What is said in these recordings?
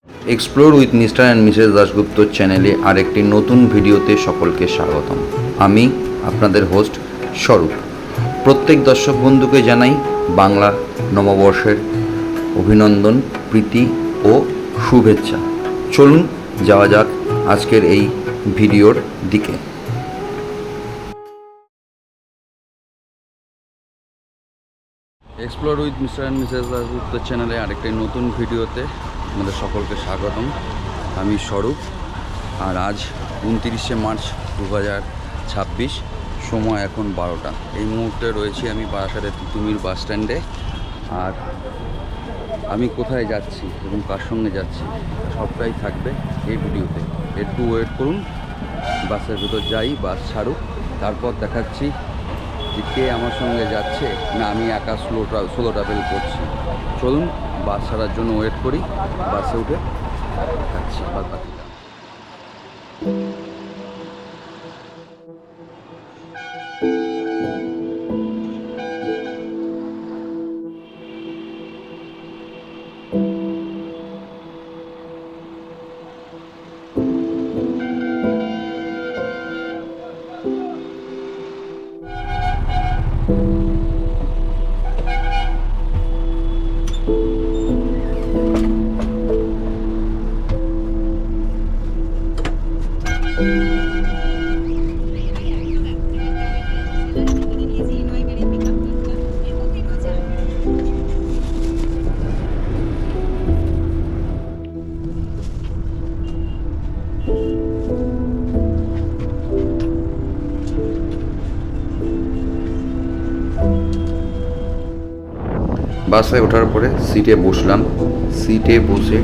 Explore with mister and Mrs Dasgupta চ্যানেলে আরেকটি নতুন ভিডিওতে সকলকে স্বাগতম। আমি আপনাদের হোস্ট স্বরূপ। প্রত্যেক দর্শক বন্ধুকে জানাই বাংলা নববর্ষের অভিনন্দন, প্রীতি ও শুভেচ্ছা। চলুন যাওয়া যাক আজকের এই ভিডিওর দিকে। Explore with mister and Mrs Dasgupta চ্যানেলে আরেকটি নতুন ভিডিওতে আমাদের সকলকে স্বাগতম। আমি স্বরূপ, আর আজ 29শে মার্চ 2026, সময় এখন 12টা। এই মুহূর্তে রয়েছি আমি বারাসাতের তিতুমির বাস স্ট্যান্ডে। আর আমি কোথায় যাচ্ছি এবং কার সঙ্গে যাচ্ছি সবটাই থাকবে এই ভিডিওতে। একটু ওয়েট করুন, বাসের ভিতর যাই, বাস ছাড়ুক, তারপর দেখাচ্ছি যে কে আমার সঙ্গে যাচ্ছে না আমি একা সোলো ট্রাভেল করছি। চলুন বাস ছাড়ার জন্য ওয়েট করি, বাসে উঠে দেখাচ্ছি বাদ বাকিটা। বাসে ওঠার পরে সিটে বসলাম। সিটে বসে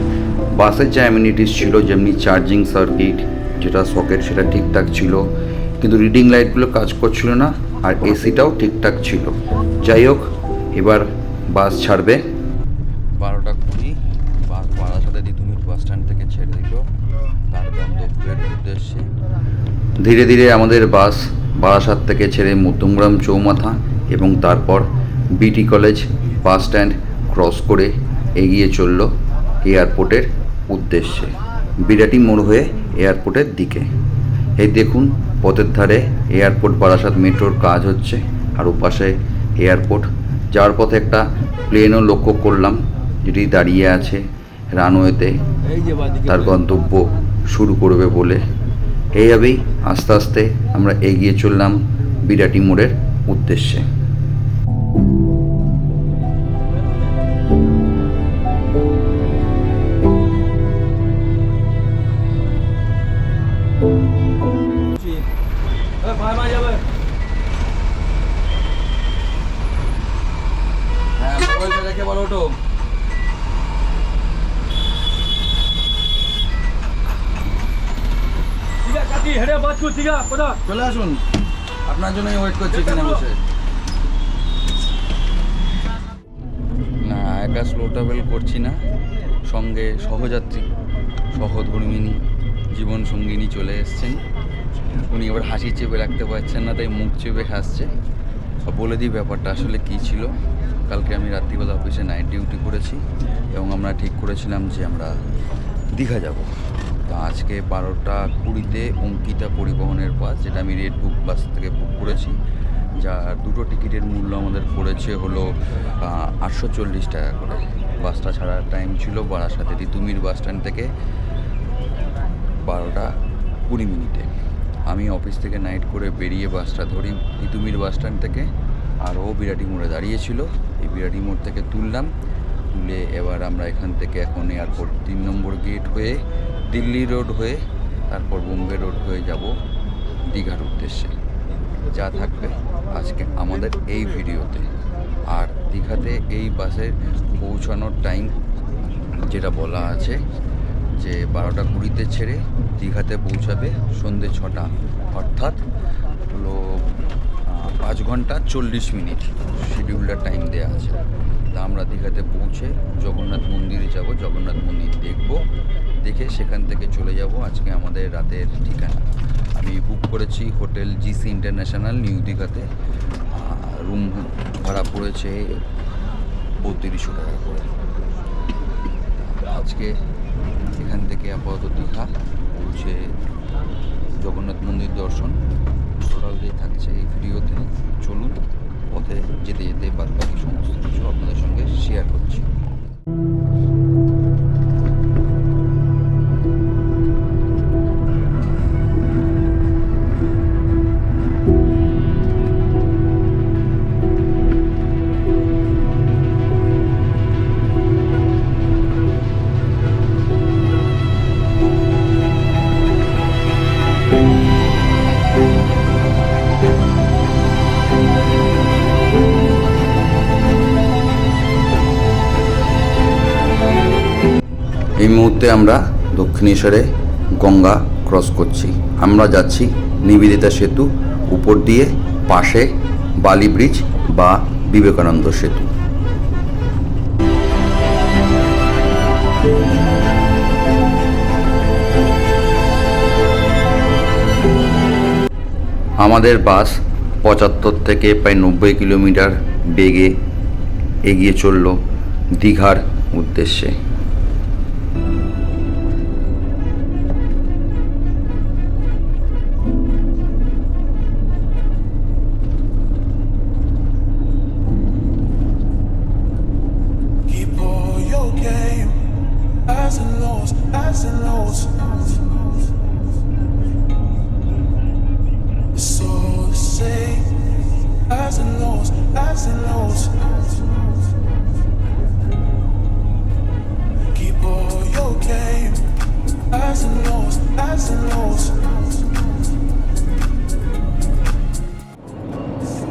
বাসের যা অ্যামিনিটিস ছিল, যেমনি চার্জিং সার্কিট, যেটা সকেট সেটা ঠিকঠাক ছিল, কিন্তু রিডিং লাইটগুলো কাজ করছিল না, আর এসিটাও ঠিকঠাক ছিল। যাই হোক, এবার বাস ছাড়বে 12:20। বাস বারাসাতে তিতুমির বাস স্ট্যান্ড থেকে ছেড়ে দিল তার গন্তব্যের উদ্দেশ্যে। ধীরে ধীরে আমাদের বাস বারাসাত থেকে ছেড়ে মধ্যমগ্রাম চৌমাথা এবং তারপর বিটি কলেজ বাস স্ট্যান্ড ক্রস করে এগিয়ে চলল এয়ারপোর্টের উদ্দেশ্যে, বিরাটি মোড় হয়ে এয়ারপোর্টের দিকে। এই দেখুন, পথের ধারে এয়ারপোর্ট বারাসাত মেট্রোর কাজ হচ্ছে, আর ওপাশে এয়ারপোর্ট। যাওয়ার পথে একটা প্লেনও লক্ষ্য করলাম, যেটি দাঁড়িয়ে আছে রানওয়েতে তার গন্তব্য শুরু করবে বলে। এইভাবেই আস্তে আস্তে আমরা এগিয়ে চললাম বিরাটি মোড়ের উদ্দেশ্যে। চলে আসুন, আপনার জন্যই ওয়েট করছি এখানে বসে। না, একা স্লো ট্রাভেল করছি না, সঙ্গে সহযাত্রী সহধর্মিনী জীবন সঙ্গিনী চলে এসছেন। উনি এবার হাসি চেপে রাখতে পারছেন না, তাই মুখ চেপে হাসছে। বলে দিই ব্যাপারটা আসলে কী ছিল। কালকে আমি রাত্রিবেলা অফিসে নাইট ডিউটি করেছি এবং আমরা ঠিক করেছিলাম যে আমরা দীঘা যাব। তো আজকে 12:20 অঙ্কিতা পরিবহনের বাস, যেটা আমি রেড বুক বাস থেকে বুক করেছি, যার দুটো টিকিটের মূল্য আমাদের পড়েছে হলো 840 টাকা করে। বাসটা ছাড়ার টাইম ছিল বারাসাতে তিতুমির বাস স্ট্যান্ড থেকে 12:20। আমি অফিস থেকে নাইট করে বেরিয়ে বাসটা ধরি তিতুমির বাস স্ট্যান্ড থেকে, আর ও বিরাটি মোড়ে দাঁড়িয়েছিল। এই বিরাটি মোড় থেকে তুলে এবার আমরা এখান থেকে এখন এয়ারপোর্ট 3 নম্বর গেট হয়ে দিল্লি রোড হয়ে তারপর বোম্বে রোড হয়ে যাব দীঘার উদ্দেশ্যে। যা থাকবে আজকে আমাদের এই ভিডিওতে। আর দীঘাতে এই বাসের পৌঁছানোর টাইম যেটা বলা আছে যে 12:20 ছেড়ে দীঘাতে পৌঁছাবে সন্ধ্যে 6টা, অর্থাৎ হলো 5 ঘন্টা 40 মিনিট শিডিউলটা টাইম দেওয়া আছে। তা আমরা দীঘাতে পৌঁছে জগন্নাথ মন্দিরে যাব, জগন্নাথ মন্দির দেখব, দেখে সেখান থেকে চলে যাব আজকে আমাদের রাতের ঠিকানা। আমি বুক করেছি হোটেল জিসি ইন্টারন্যাশনাল নিউ দীঘাতে। রুম ভাড়া পড়েছে 3200 টাকা করে। আজকে এখান থেকে আপাতত দীঘা পৌঁছে জগন্নাথ মন্দির দর্শন টোটালটাই থাকছে এই ভিডিওতে। চলুন পথে যেতে যেতে বাদ বাকি সমস্ত কিছু আপনাদের সঙ্গে শেয়ার করছি। এই মুহূর্তে আমরা দক্ষিণেশ্বরে গঙ্গা ক্রস করছি। আমরা যাচ্ছি নিবেদিতা সেতু উপর দিয়ে, পাশে বালি ব্রিজ বা বিবেকানন্দ সেতু। আমাদের বাস 75 থেকে প্রায় 90 কিলোমিটার বেগে এগিয়ে চলল দীঘার উদ্দেশ্যে।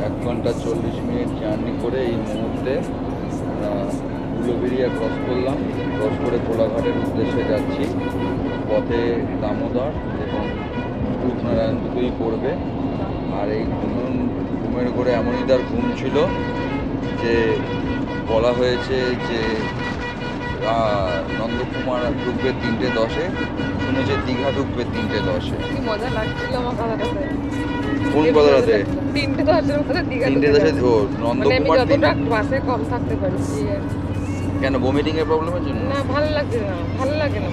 এক ঘন্টা 40 মিনিট জার্নি করে এই মুহূর্তে উলুবেড়িয়া ক্রস করলাম। ক্রস করে কোলাঘাটের উদ্দেশ্যে যাচ্ছি। পথে দামোদর এবং রূপনারায়ণ দুটোই পড়বে। আর এই ঘুমের ঘরে এমনই তার ঘুম ছিল যে বলা হয়েছে যে নন্দকুমার ঢুকবে 3:10, শুনেছে দীঘা ঢুকবে 3:10। মজা লাগছিল আমার কথাটাতে। কোন কথাটাতে? 3:10 ও নন্দকুমার বাসে কম থাকতে পারছি। কেন, ভমিটিং এর প্রবলেমের জন্য? না, ভালো লাগছে না, ভালো লাগে না।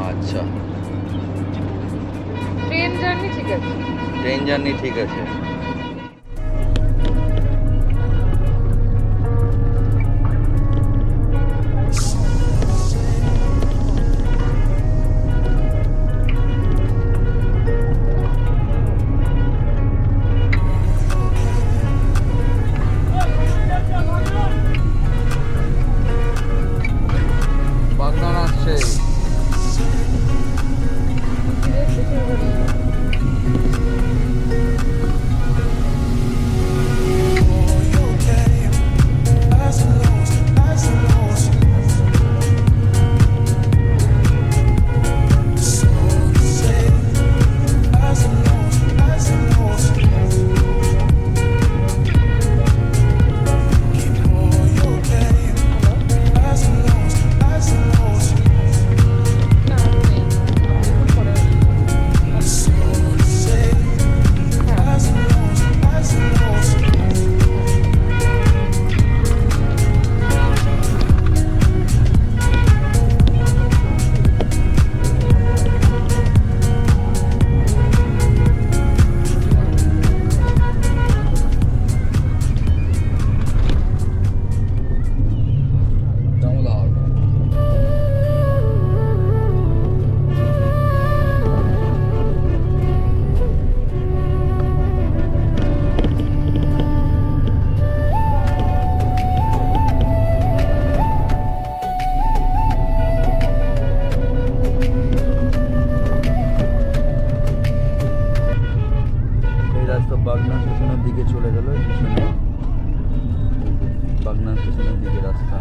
আচ্ছা, ট্রেন জার্নি ঠিক আছে, ট্রেন জার্নি ঠিক আছে। বাগনান আসছে। বাগনান স্টেশনের দিকে চলে গেল। পিছনে বাগনান স্টেশনের দিকে রাস্তা।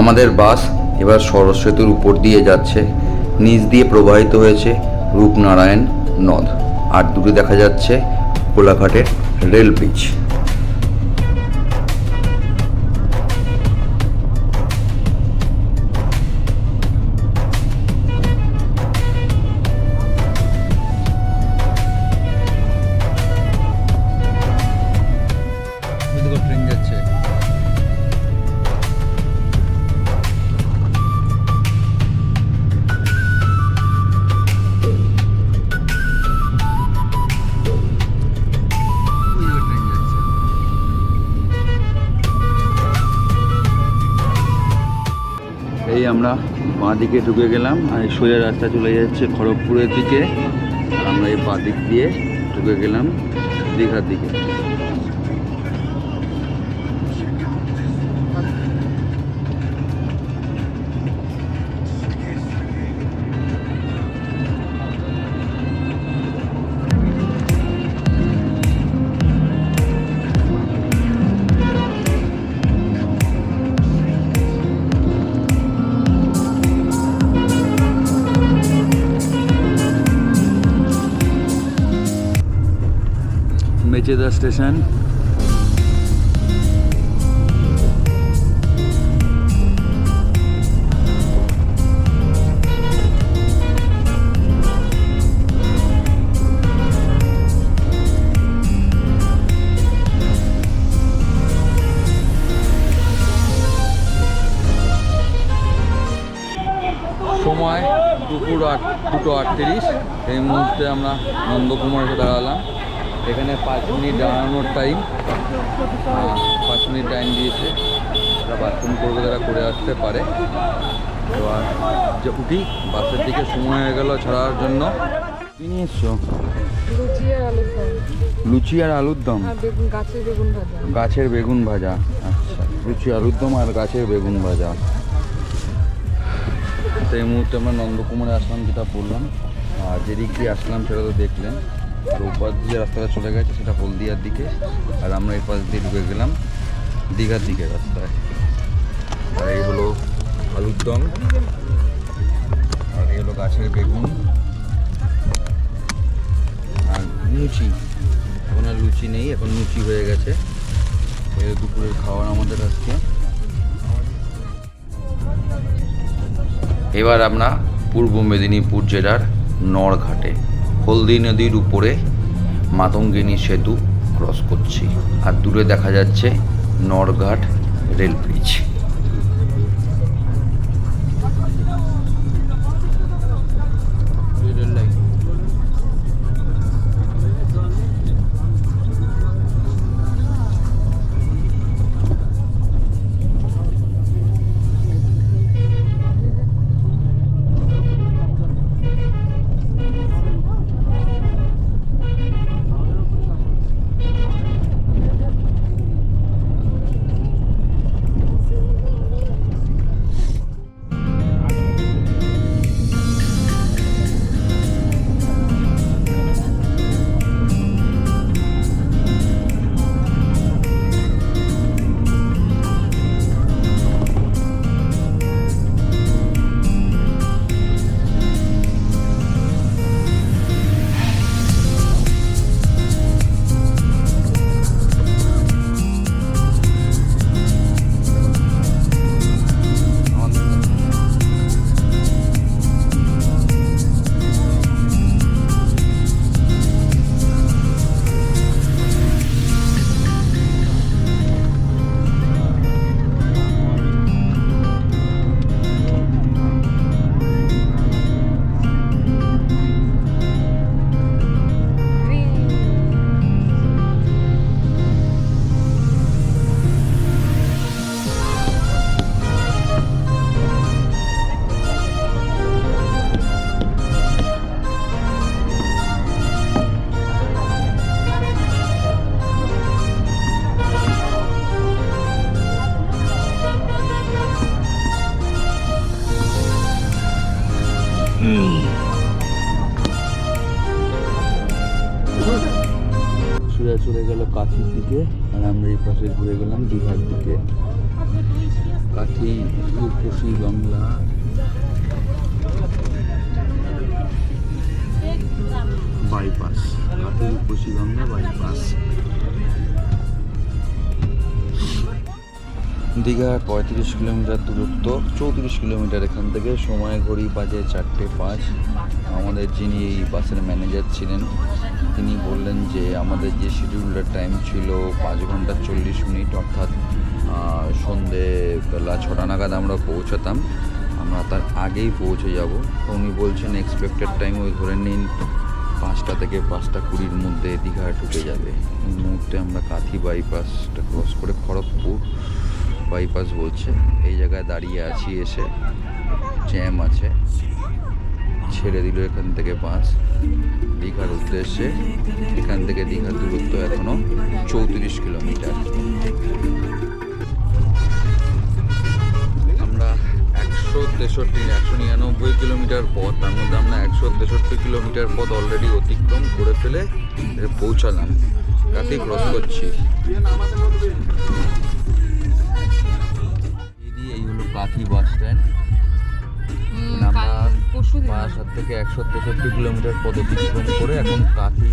আমাদের বাস এবার সরস্বতী সেতুর উপর দিয়ে যাচ্ছে, নিচ দিয়ে প্রবাহিত হয়েছে রূপনারায়ণ নদ, আর দূরে দেখা যাচ্ছে কোলাঘাটের রেল ব্রিজ। ট্রেন যাচ্ছে। এই আমরা বাঁ দিকে ঢুকে গেলাম, আর এই সোজা রাস্তা চলে যাচ্ছে খড়গপুরের দিকে, আর আমরা এই বাঁ দিক দিয়ে ঢুকে গেলাম দীঘার দিকে। মেচেদা স্টেশন। সময় দুপুর 2:38। এই মুহূর্তে আমরা নন্দকুমারে দাঁড়ালাম। এখানে 5 মিনিট দাঁড়ানোর টাইম, 5 মিনিট টাইম দিয়েছে, তারা বাথরুম করবে, তারা করে আসতে পারে। এবার যে উঠি, বাসের দিকে সময় হয়ে গেল ছাড়ার জন্য। কি নিয়ে এসছো? লুচি আর আলুর দম। লুচি আর আলুর দম, আর বেগুন, গাছের বেগুন ভাজা। গাছের বেগুন ভাজা। আচ্ছা, লুচি আলুর দম আর গাছের বেগুন ভাজা। তো এই মুহূর্তে আমরা নন্দকুমারে আসলাম, যেটা বললাম, আর যেদিক দিয়ে আসলাম সেটা তো দেখলেন। আর ওপাশ দিয়ে রাস্তাটা চলে গেছে সেটা হলদিয়ার দিকে, আর আমরা এই পাশ দিয়ে ঢুকে গেলাম দীঘার দিকে রাস্তায়। আর এই হলো আলুর দম, আর এই হলো গাছের বেগুন, আর লুচি। এখন আর লুচি নেই, এখন লুচি হয়ে গেছে। এই দুপুরের খাবার আমাদের আজকে। এবার আমরা পূর্ব মেদিনীপুর জেলার নড়ঘাটে হলদি নদীর উপরে মাতঙ্গিনী সেতু ক্রস করছি, আর দূরে দেখা যাচ্ছে নড়ঘাট রেল ব্রিজ। সোজা চলে গেল কাছির দিকে, আর আমরা এই পাশে ঘুরে গেলাম দীঘার দিকে। কাঠি রূপসী বাংলা বাইপাস, কাঠি রূপসী বাংলা বাইপাস। দীঘা 35 কিলোমিটার দূরত্ব, 34 কিলোমিটার এখান থেকে। সময় ঘড়ি বাজে 4:05। আমাদের যিনি এই বাসের ম্যানেজার ছিলেন তিনি বললেন যে আমাদের যে শিডিউলটার টাইম ছিল 5 ঘন্টা 40 মিনিট, অর্থাৎ সন্ধেবেলা 6টা নাগাদ আমরা পৌঁছাতাম, আমরা তার আগেই পৌঁছে যাব। তো উনি বলছেন এক্সপেক্টেড টাইম ওই ধরে নিন 5টা থেকে 5:20 মধ্যে দীঘা ঢুকে যাবে। এই মুহূর্তে আমরা কাথি বাইপাসটা ক্রস করে খড়গপুর বাইপাস বলছে এই জায়গায় দাঁড়িয়ে আছি। এসে জ্যাম আছে, ছেড়ে দিল এখান থেকে বাস দীঘার উদ্দেশ্যে। এখান থেকে দীঘার দূরত্ব এখনো 34 কিলোমিটার। আমরা 199 কিলোমিটার পথ, তার মধ্যে আমরা 163 কিলোমিটার পথ অলরেডি অতিক্রম করে ফেলে পৌঁছালাম। কাথি ক্রস করছি। এই হলো কাথি বাস স্ট্যান্ড। আমরা বারাসাত থেকে 163 কিলোমিটার পথ অতিক্রম করে এখন কাথি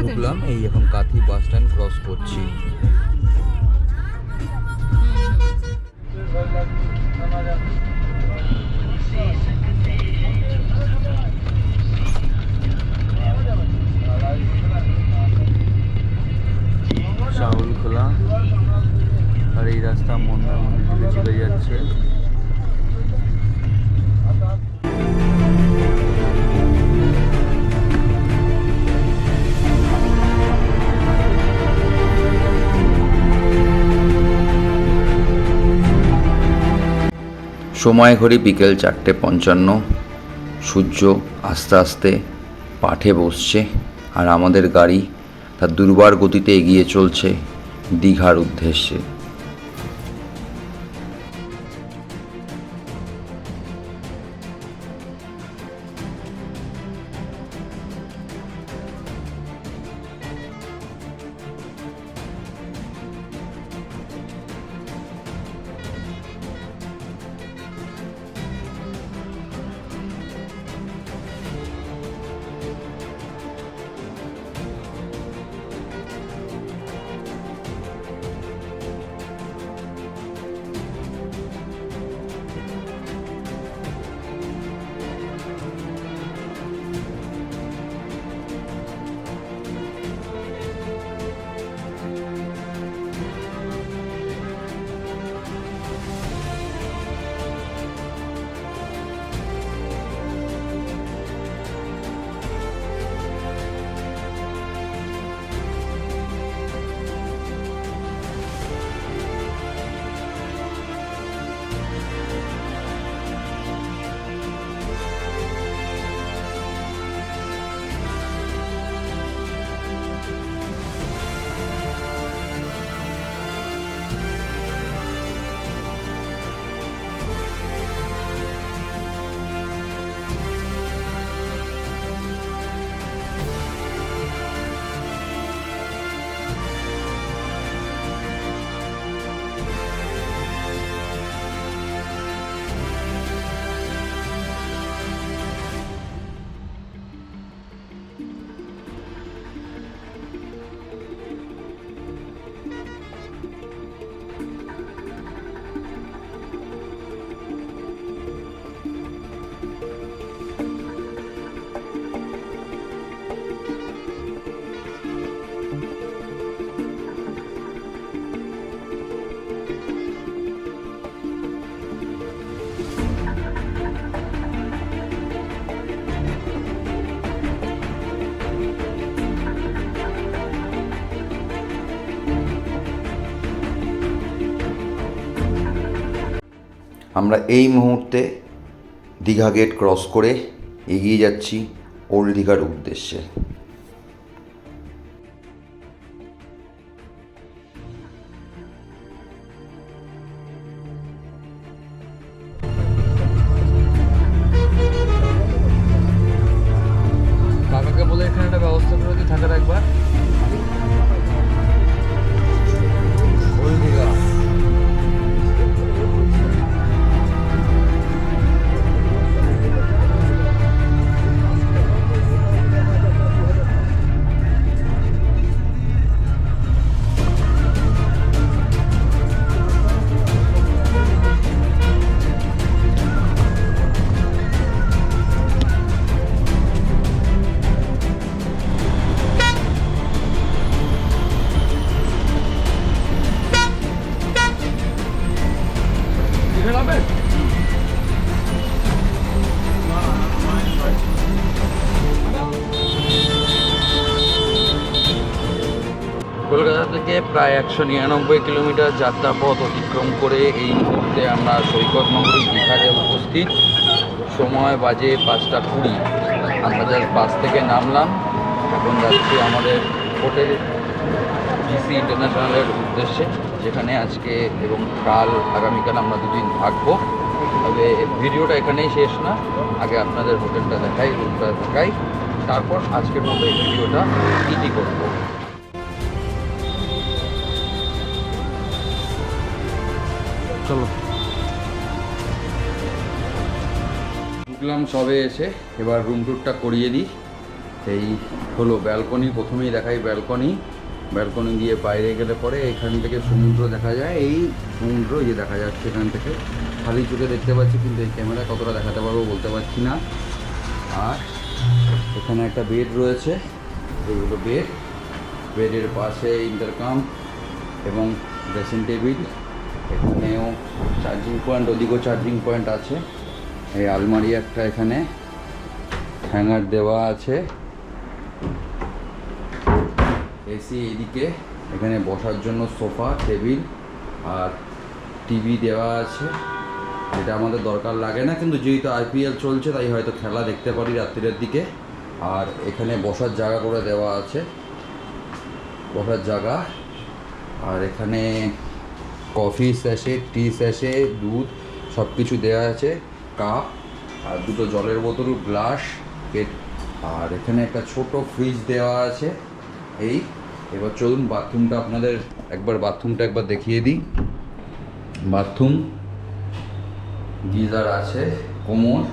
ঢুকলাম। এই এখন কাথি বাস স্ট্যান্ড ক্রস করছি। শাহুল খোলা আর এই রাস্তা মন্দারমণির দিকে চলে যাচ্ছে। সময় ঘড়ি বিকেল 4:55। সূর্য আস্তে আস্তে পাঠে বসছে আর আমাদের গাড়ি তার দুর্বার গতিতে এগিয়ে চলছে দীঘার উদ্দেশ্যে। আমরা এই মুহূর্তে দীঘা গেট ক্রস করে এগিয়ে যাচ্ছি ওল্ড দীঘার উদ্দেশ্যে। কাকাকে বলে এখানে একটা ব্যবস্থা করে দিয়ে থাকার একবার। ওল্ড দীঘা কলকাতা থেকে প্রায় 199 কিলোমিটার যাত্রাপথ অতিক্রম করে এই মুহূর্তে আমরা সৈকত নগরী দীঘাতে উপস্থিত। সময় বাজে 5:20। আমরা জাস্ট বাস থেকে নামলাম, এখন যাচ্ছি আমাদের হোটেল জিসি ইন্টারন্যাশনালের উদ্দেশ্যে, যেখানে আজকে এবং কাল আগামীকাল আমরা দুদিন থাকবো। তবে ভিডিওটা এখানেই শেষ না, আগে আপনাদের হোটেলটা দেখাই, রুমটা দেখাই, তারপর আজকের মতো এই ভিডিওটা ইতি করবো। চলো ঢুকলাম সবে এসে, এবার রুম টুরটা করিয়ে দিই। এই হলো ব্যালকনি, প্রথমেই দেখাই ব্যালকনি দিয়ে বাইরে গেলে পরে এখান থেকে সমুদ্র দেখা যায়। এই সমুদ্র যে দেখা যাচ্ছে এখান থেকে খালি চোখে দেখতে পাচ্ছি, কিন্তু এই ক্যামেরা কতটা দেখাতে পারবো বলতে পারছি না। আর এখানে একটা বেড রয়েছে, এইগুলো বেডের পাশে ইন্টারকাম এবং ড্রেসিং টেবিল, এখানেও চার্জিং পয়েন্ট, ওদিকেও চার্জিং পয়েন্ট আছে। এই আলমারি একটা এখানে হ্যাঙ্গার দেওয়া আছে, এসি এইদিকে, এখানে বসার জন্য সোফা টেবিল আর টিভি দেওয়া আছে, যেটা আমাদের দরকার লাগে না, কিন্তু যেহেতু আইপিএল চলছে তাই হয়তো খেলা দেখতে পারি রাত্রির দিকে। আর এখানে বসার জায়গা করে দেওয়া আছে, বসার জায়গা। আর এখানে কফি স্যাশে, টি স্যাশে, দুধ সব কিছু দেওয়া আছে, কাপ আর দুটো জলের বোতল, গ্লাস, আর এখানে একটা ছোট ফ্রিজ দেওয়া আছে। এই এবার চলুন বাথরুমটা আপনাদের একবার দেখিয়ে দিই। বাথরুম, গিজার আছে, কোমর,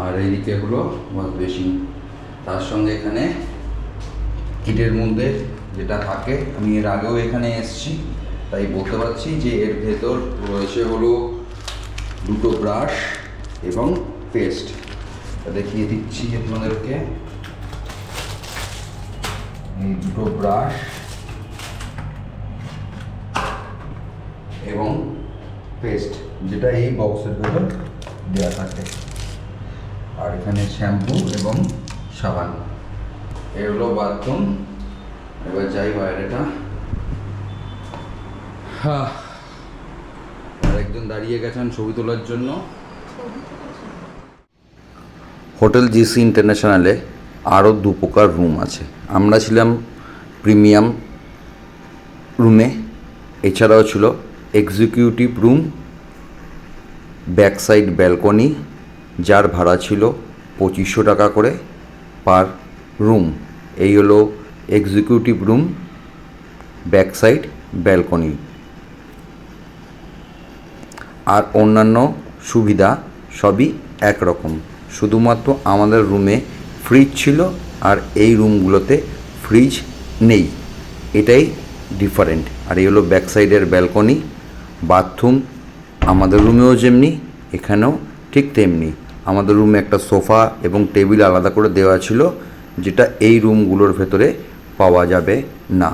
আর এইদিকে হলো ওয়াশ বেসিন। তার সঙ্গে এখানে কিটের মধ্যে যেটা থাকে, আমি এর আগেও এখানে এসেছি তাই বলতে পারছি যে এর ভেতর রয়েছে হলো দুটো ব্রাশ এবং পেস্ট। দেখিয়ে দিচ্ছি আপনাদেরকে, এই দুটো ব্রাশ এবং পেস্ট, যেটা এই বক্সের ভেতর দেওয়া থাকে। আর এখানে শ্যাম্পু এবং সাবান। এ হলো বাথরুম। এবার যাই বাইরেটা। আরেকজন দাঁড়িয়ে গেছেন ছবি তোলার জন্য। হোটেল জিসি ইন্টারন্যাশনালে আরও দু প্রকার রুম আছে। আমরা ছিলাম প্রিমিয়াম রুমে, এছাড়াও ছিল executive room, back side balcony, যার ভাড়া ছিল 2500 টাকা করে পার রুম। এই হলো executive room, back side balcony. আর অন্যান্য সুবিধা সবই একরকম, শুধুমাত্র আমাদের রুমে ফ্রিজ ছিল আর এই রুমগুলোতে ফ্রিজ নেই, এটাই ডিফারেন্ট। আর এই হলো ব্যাক সাইডের ব্যালকনি। বাথরুম আমাদের রুমেও যেমনি এখানেও ঠিক তেমনি। আমাদের রুমে একটা সোফা এবং টেবিল আলাদা করে দেওয়া ছিল, যেটা এই রুমগুলোর ভেতরে পাওয়া যাবে না।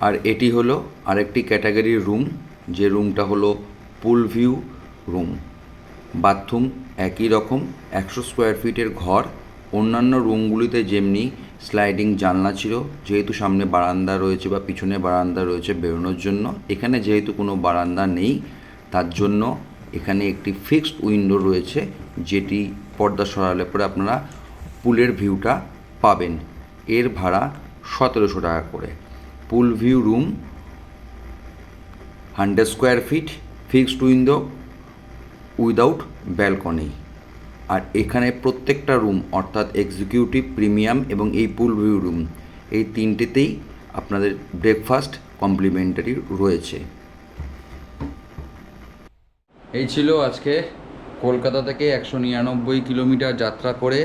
আর এটি হলো আরেকটি ক্যাটাগরির রুম, যে রুমটা হলো পুল ভিউ রুম। বাথরুম একই রকম, 100 স্কোয়ার ফিটের ঘর। অন্যান্য রুমগুলিতে যেমনি স্লাইডিং জানলা ছিল, যেহেতু সামনে বারান্দা রয়েছে বা পিছনে বারান্দা রয়েছে বেরোনোর জন্য, এখানে যেহেতু কোনো বারান্দা নেই তার জন্য এখানে একটি ফিক্সড উইন্ডো রয়েছে, যেটি পর্দা সরালে পরে আপনারা পুলের ভিউটা পাবেন। এর ভাড়া 1700 টাকা করে। Pool view room 100 square feet, fixed window without balcony. আর এখানে প্রত্যেকটা রুম অর্থাৎ এক্সিকিউটিভ, প্রিমিয়াম এবং এই পুল ভিউ রুম, এই তিনটেতেই আপনাদের ব্রেকফাস্ট কমপ্লিমেন্টারি রয়েছে। এই ছিল আজকে কলকাতা থেকে 199 কিলোমিটার যাত্রা করে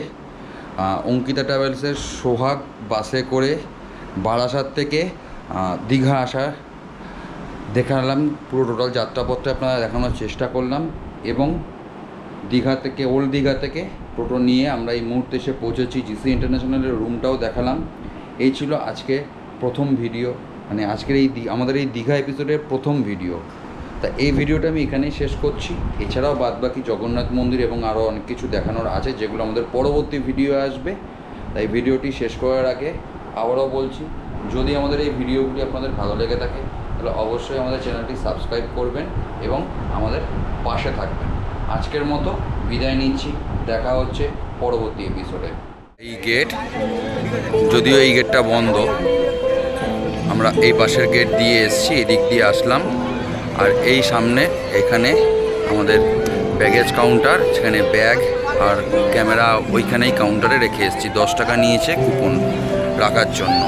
অঙ্কিতা ট্রাভেলসের সোহাগ বাসে করে বারাসাত থেকে দীঘা আসা দেখালাম। পুরো টোটাল যাত্রাপথটা আপনারা দেখানোর চেষ্টা করলাম এবং দীঘা থেকে ওল্ড দীঘা থেকে টোটো নিয়ে আমরা এই মুহূর্তে এসে পৌঁছেছি জিসি ইন্টারন্যাশনালের রুমটাও দেখালাম। এই ছিল আজকে প্রথম ভিডিও, মানে আজকের আমাদের এই দীঘা এপিসোডের প্রথম ভিডিও। তা এই ভিডিওটা আমি এখানেই শেষ করছি। এছাড়াও বাদবাকি জগন্নাথ মন্দির এবং আরও অনেক কিছু দেখানোর আছে, যেগুলো আমাদের পরবর্তী ভিডিও আসবে। তাই ভিডিওটি শেষ করার আগে আবারও বলছি, যদি আমাদের এই ভিডিওগুলি আপনাদের ভালো লেগে থাকে তাহলে অবশ্যই আমাদের চ্যানেলটি সাবস্ক্রাইব করবেন এবং আমাদের পাশে থাকবেন। আজকের মতো বিদায় নিচ্ছি, দেখা হচ্ছে পরবর্তী এপিসোডে। এই গেট, যদিও এই গেটটা বন্ধ, আমরা এই পাশের গেট দিয়ে এসেছি, এদিক দিয়ে আসলাম। আর এই সামনে এখানে আমাদের ব্যাগেজ কাউন্টার, যেখানে ব্যাগ আর ক্যামেরা ওইখানেই কাউন্টারে রেখে এসেছি। 10 টাকা নিয়েছে কুপন রাখার জন্য।